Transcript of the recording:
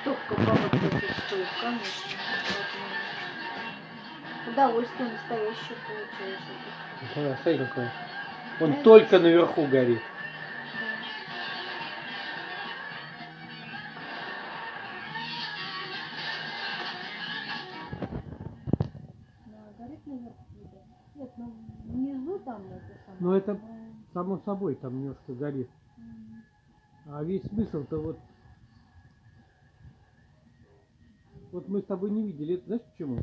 Топка бабок стоит, конечно. Удовольствие настоящее получаешь. Да, смотри какой. Он Да, только наверху горит. Горит наверху, да. Нет, ну внизу там это самое. Но это само собой там немножко горит. А весь смысл-то вот мы с тобой не видели. Это знаешь почему?